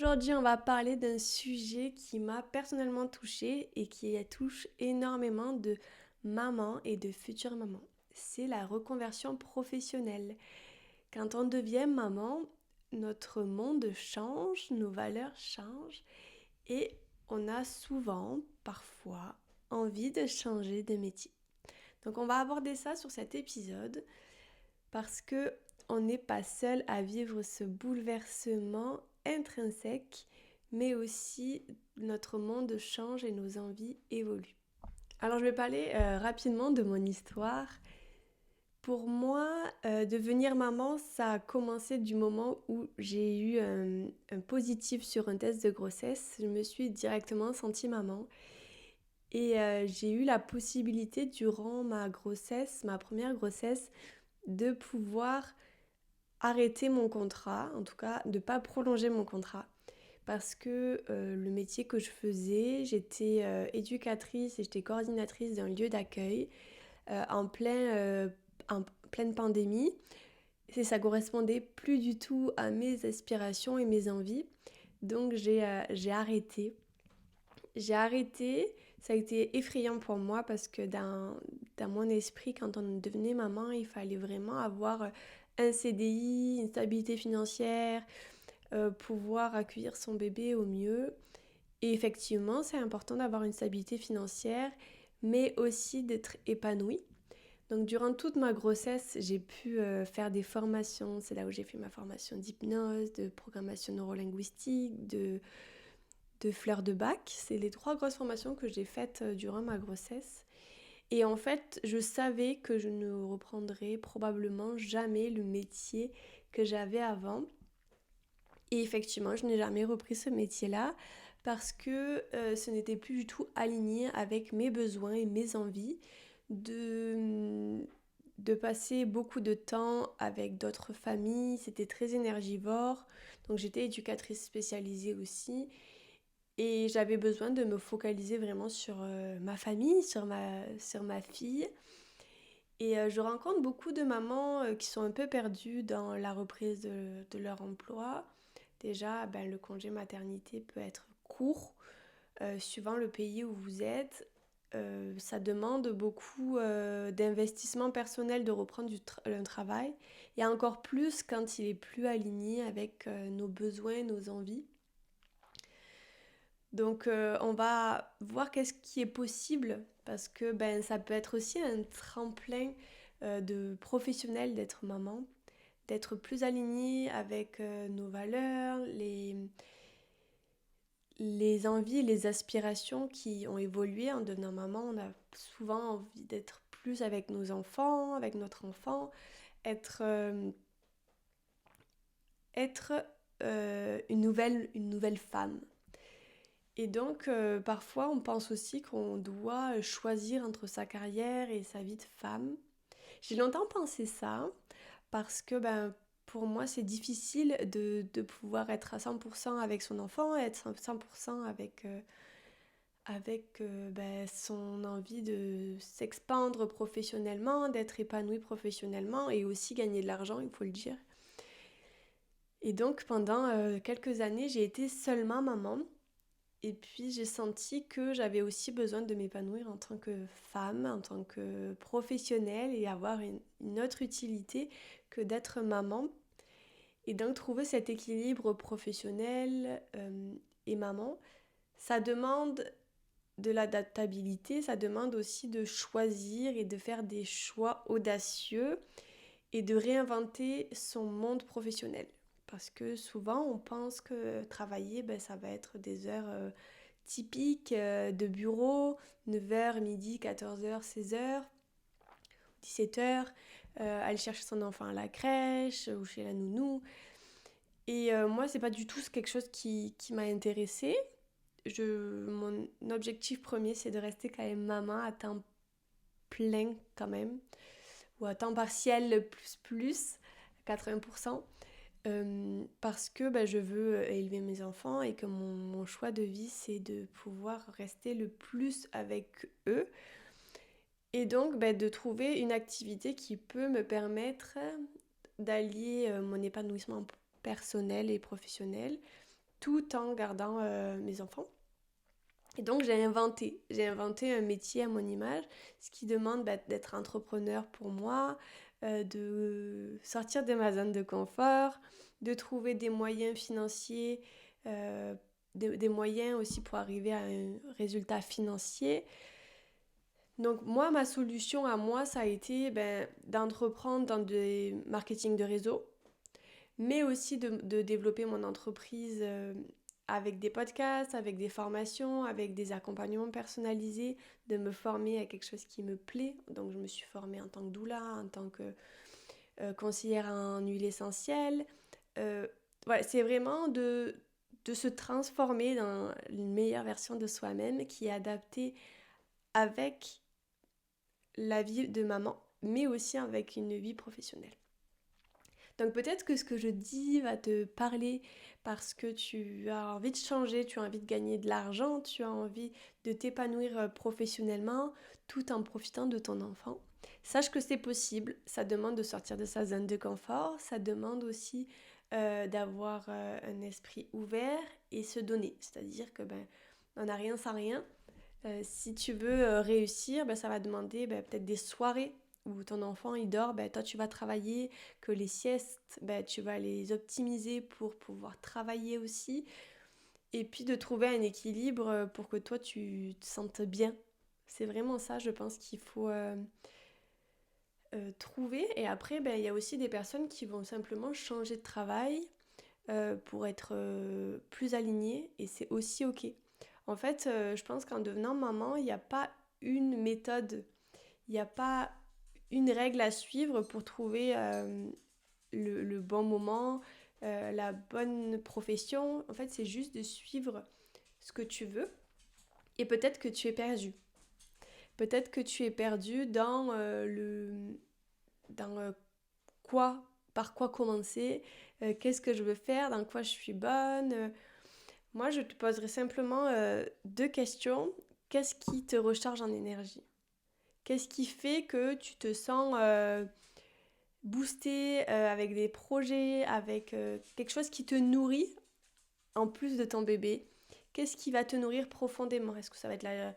Aujourd'hui, on va parler d'un sujet qui m'a personnellement touchée et qui touche énormément de mamans et de futures mamans. C'est la reconversion professionnelle. Quand on devient maman, notre monde change, nos valeurs changent et on a souvent, parfois, envie de changer de métier. Donc on va aborder ça sur cet épisode parce que on n'est pas seul à vivre ce bouleversement intrinsèque, mais aussi notre monde change et nos envies évoluent. Alors je vais parler rapidement de mon histoire. Pour moi, devenir maman, ça a commencé du moment où j'ai eu un positif sur un test de grossesse. Je me suis directement sentie maman. Et j'ai eu la possibilité durant ma grossesse, ma première grossesse, de pouvoir arrêter mon contrat, en tout cas de ne pas prolonger mon contrat. Parce que le métier que je faisais, j'étais éducatrice et j'étais coordinatrice d'un lieu d'accueil en pleine pandémie. Et ça correspondait plus du tout à mes aspirations et mes envies. Donc j'ai arrêté. J'ai arrêté, ça a été effrayant pour moi parce que dans mon esprit, quand on devenait maman, il fallait vraiment avoir un CDI, une stabilité financière, pouvoir accueillir son bébé au mieux. Et effectivement, c'est important d'avoir une stabilité financière, mais aussi d'être épanouie. Donc durant toute ma grossesse, j'ai pu faire des formations. C'est là où j'ai fait ma formation d'hypnose, de programmation neurolinguistique, de fleurs de bac. C'est les 3 grosses formations que j'ai faites durant ma grossesse. Et en fait, je savais que je ne reprendrais probablement jamais le métier que j'avais avant. Et effectivement, je n'ai jamais repris ce métier-là parce que ce n'était plus du tout aligné avec mes besoins et mes envies de passer beaucoup de temps avec d'autres familles. C'était très énergivore. Donc j'étais éducatrice spécialisée aussi. Et j'avais besoin de me focaliser vraiment sur ma famille, sur ma fille. Et je rencontre beaucoup de mamans qui sont un peu perdues dans la reprise de leur emploi. Déjà, le congé maternité peut être court, suivant le pays où vous êtes. Ça demande beaucoup d'investissement personnel de reprendre un travail. Et encore plus quand il est plus aligné avec nos besoins, nos envies. Donc on va voir qu'est-ce qui est possible parce que ça peut être aussi un tremplin de professionnel d'être maman, d'être plus aligné avec nos valeurs, les envies, les aspirations qui ont évolué en devenant maman. On a souvent envie d'être plus avec nos enfants, avec notre enfant, être, être une nouvelle femme. Et donc, parfois, on pense aussi qu'on doit choisir entre sa carrière et sa vie de femme. J'ai longtemps pensé ça, parce que pour moi, c'est difficile de pouvoir être à 100% avec son enfant, être à 100% avec son envie de s'expandre professionnellement, d'être épanoui professionnellement et aussi gagner de l'argent, il faut le dire. Et donc, pendant quelques années, j'ai été seulement maman. Et puis j'ai senti que j'avais aussi besoin de m'épanouir en tant que femme, en tant que professionnelle et avoir une autre utilité que d'être maman. Et donc trouver cet équilibre professionnel et maman, ça demande de l'adaptabilité, ça demande aussi de choisir et de faire des choix audacieux et de réinventer son monde professionnel. Parce que souvent, on pense que travailler, ça va être des heures typiques de bureau, 9h, midi, 14h, 16h, 17h, aller chercher son enfant à la crèche ou chez la nounou. Et moi, c'est pas du tout quelque chose qui m'a intéressée. Mon objectif premier, c'est de rester quand même maman à temps plein quand même, ou à temps partiel plus, 80%. Parce que je veux élever mes enfants et que mon choix de vie, c'est de pouvoir rester le plus avec eux. Et donc, de trouver une activité qui peut me permettre d'allier mon épanouissement personnel et professionnel tout en gardant mes enfants. Et donc j'ai inventé un métier à mon image, ce qui demande d'être entrepreneur pour moi, de sortir de ma zone de confort, de trouver des moyens financiers, des moyens aussi pour arriver à un résultat financier. Donc moi, ma solution à moi, ça a été d'entreprendre dans des marketing de réseau, mais aussi de développer mon entreprise avec des podcasts, avec des formations, avec des accompagnements personnalisés, de me former à quelque chose qui me plaît. Donc je me suis formée en tant que doula, en tant que conseillère en huile essentielle. Voilà, c'est vraiment de se transformer dans une meilleure version de soi-même qui est adaptée avec la vie de maman, mais aussi avec une vie professionnelle. Donc peut-être que ce que je dis va te parler parce que tu as envie de changer, tu as envie de gagner de l'argent, tu as envie de t'épanouir professionnellement tout en profitant de ton enfant. Sache que c'est possible, ça demande de sortir de sa zone de confort, ça demande aussi d'avoir un esprit ouvert et se donner. C'est-à-dire que on n'a rien sans rien. Si tu veux réussir, ça va demander peut-être des soirées où ton enfant il dort, toi tu vas travailler, que les siestes, tu vas les optimiser pour pouvoir travailler aussi. Et puis de trouver un équilibre pour que toi tu te sentes bien. C'est vraiment ça, je pense qu'il faut trouver. Et après, il y a aussi des personnes qui vont simplement changer de travail pour être plus alignées. Et c'est aussi ok. En fait, je pense qu'en devenant maman, il n'y a pas une méthode, il n'y a pas une règle à suivre pour trouver le bon moment, la bonne profession. En fait, c'est juste de suivre ce que tu veux. Et peut-être que tu es perdu. Peut-être que tu es perdu dans quoi, par quoi commencer, qu'est-ce que je veux faire, dans quoi je suis bonne. Moi, je te poserai simplement 2 questions. Qu'est-ce qui te recharge en énergie? Qu'est-ce qui fait que tu te sens boosté avec des projets, avec quelque chose qui te nourrit en plus de ton bébé? Qu'est-ce qui va te nourrir profondément? Est-ce que ça va être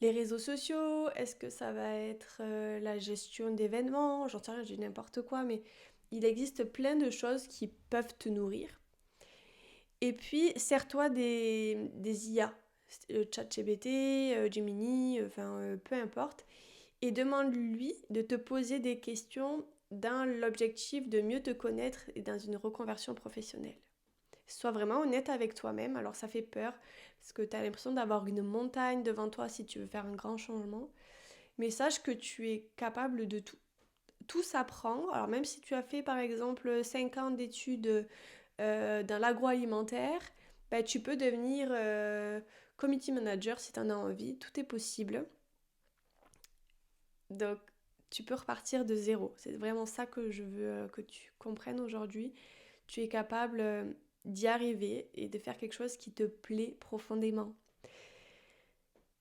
les réseaux sociaux? Est-ce que ça va être la gestion d'événements? J'en sais rien, je dis n'importe quoi, mais il existe plein de choses qui peuvent te nourrir. Et puis, sers-toi des IA, ChatGPT, Gemini, peu importe, et demande-lui de te poser des questions dans l'objectif de mieux te connaître et dans une reconversion professionnelle. Sois vraiment honnête avec toi-même, alors ça fait peur, parce que tu as l'impression d'avoir une montagne devant toi si tu veux faire un grand changement, mais sache que tu es capable de tout. Tout s'apprend, alors même si tu as fait par exemple 5 ans d'études dans l'agroalimentaire, tu peux devenir community manager si tu en as envie, tout est possible. Donc tu peux repartir de zéro. C'est vraiment ça que je veux que tu comprennes aujourd'hui. Tu es capable d'y arriver et de faire quelque chose qui te plaît profondément.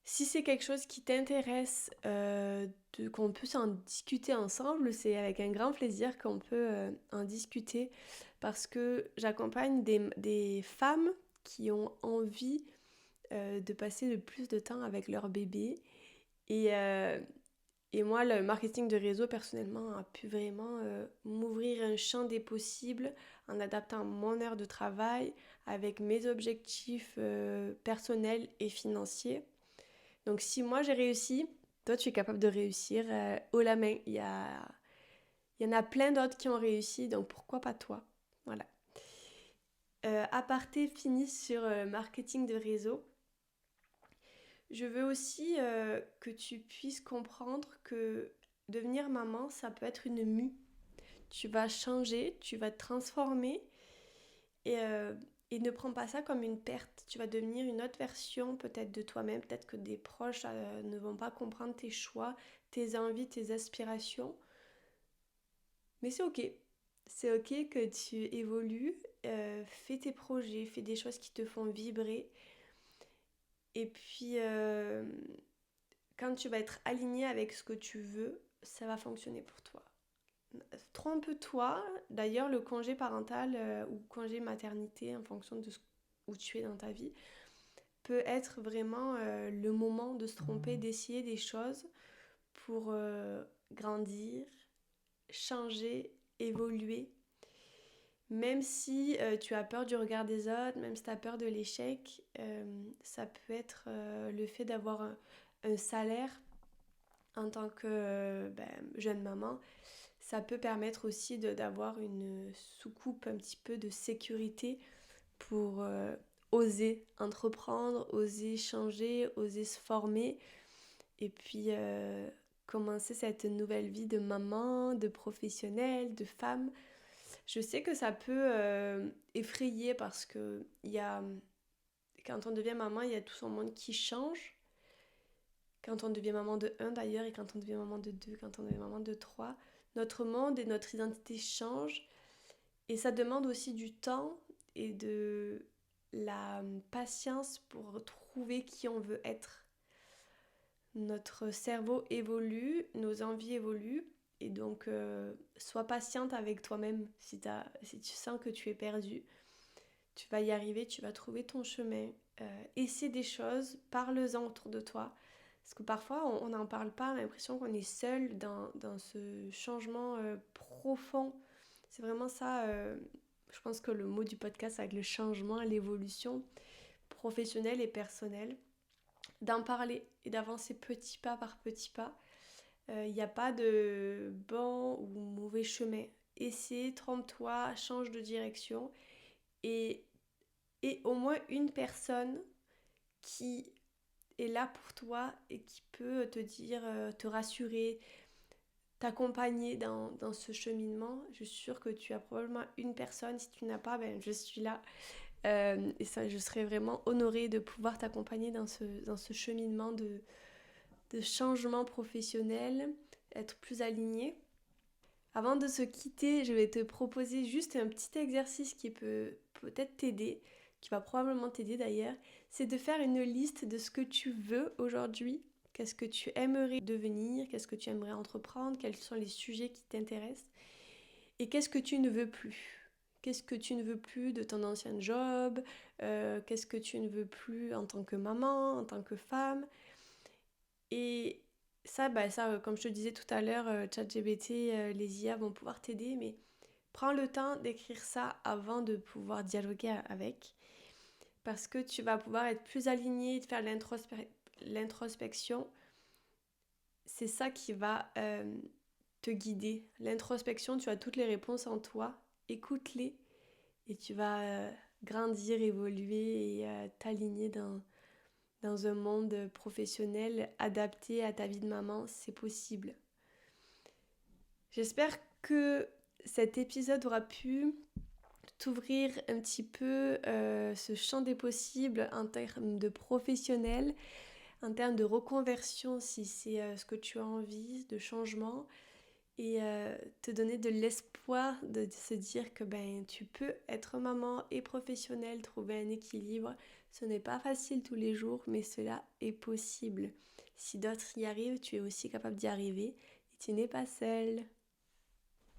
Si c'est quelque chose qui t'intéresse, qu'on peut en discuter ensemble, c'est avec un grand plaisir qu'on peut en discuter parce que j'accompagne des femmes qui ont envie de passer le plus de temps avec leur bébé. Et moi, le marketing de réseau, personnellement, a pu vraiment m'ouvrir un champ des possibles en adaptant mon heure de travail avec mes objectifs personnels et financiers. Donc si moi j'ai réussi, toi tu es capable de réussir haut la main. Il y en a plein d'autres qui ont réussi, donc pourquoi pas toi? Voilà. Aparté fini sur marketing de réseau. Je veux aussi que tu puisses comprendre que devenir maman, ça peut être une mue. Tu vas changer, tu vas te transformer et, euh, et ne prends pas ça comme une perte. Tu vas devenir une autre version peut-être de toi-même. Peut-être que des proches ne vont pas comprendre tes choix, tes envies, tes aspirations. Mais c'est ok. C'est ok que tu évolues, fais tes projets, fais des choses qui te font vibrer. Et puis, quand tu vas être aligné avec ce que tu veux, ça va fonctionner pour toi. Trompe-toi. D'ailleurs, le congé parental ou congé maternité, en fonction de où tu es dans ta vie, peut être vraiment le moment de se tromper, d'essayer des choses pour grandir, changer, évoluer. Même si tu as peur du regard des autres, même si tu as peur de l'échec, ça peut être le fait d'avoir un salaire en tant que jeune maman. Ça peut permettre aussi d'avoir une soucoupe un petit peu de sécurité pour oser entreprendre, oser changer, oser se former et puis commencer cette nouvelle vie de maman, de professionnelle, de femme. Je sais que ça peut effrayer parce que quand on devient maman, il y a tout son monde qui change. Quand on devient maman de 1 d'ailleurs, et quand on devient maman de 2, quand on devient maman de 3, notre monde et notre identité changent. Et ça demande aussi du temps et de la patience pour trouver qui on veut être. Notre cerveau évolue, nos envies évoluent. Et donc, sois patiente avec toi-même si tu sens que tu es perdu. Tu vas y arriver, tu vas trouver ton chemin. Essaie des choses, parle-en autour de toi. Parce que parfois, on n'en parle pas, on a l'impression qu'on est seul dans ce changement profond. C'est vraiment ça, je pense que le mot du podcast avec le changement, l'évolution professionnelle et personnelle. D'en parler et d'avancer petit pas par petit pas. Il n'y a pas de bon ou mauvais chemin. Essaie, trompe-toi, change de direction et au moins une personne qui est là pour toi et qui peut te dire, te rassurer, t'accompagner dans ce cheminement. Je suis sûre que tu as probablement une personne. Si tu n'as pas, je suis là. Et ça, je serais vraiment honorée de pouvoir t'accompagner dans ce cheminement de changement professionnel, être plus alignée. Avant de se quitter, je vais te proposer juste un petit exercice qui peut peut-être t'aider, qui va probablement t'aider d'ailleurs. C'est de faire une liste de ce que tu veux aujourd'hui, qu'est-ce que tu aimerais devenir, qu'est-ce que tu aimerais entreprendre, quels sont les sujets qui t'intéressent et qu'est-ce que tu ne veux plus. Qu'est-ce que tu ne veux plus de ton ancien job, qu'est-ce que tu ne veux plus en tant que maman, en tant que femme. Et ça, comme je te disais tout à l'heure, ChatGPT, les IA vont pouvoir t'aider, mais prends le temps d'écrire ça avant de pouvoir dialoguer avec, parce que tu vas pouvoir être plus aligné, de faire l'introspection. C'est ça qui va te guider. L'introspection, tu as toutes les réponses en toi, écoute-les et tu vas grandir, évoluer et t'aligner dans un monde professionnel adapté à ta vie de maman, c'est possible. J'espère que cet épisode aura pu t'ouvrir un petit peu ce champ des possibles en termes de professionnel, en termes de reconversion si c'est ce que tu as envie, de changement, et te donner de l'espoir de se dire que tu peux être maman et professionnelle, trouver un équilibre. Ce n'est pas facile tous les jours, mais cela est possible. Si d'autres y arrivent, tu es aussi capable d'y arriver et tu n'es pas seule.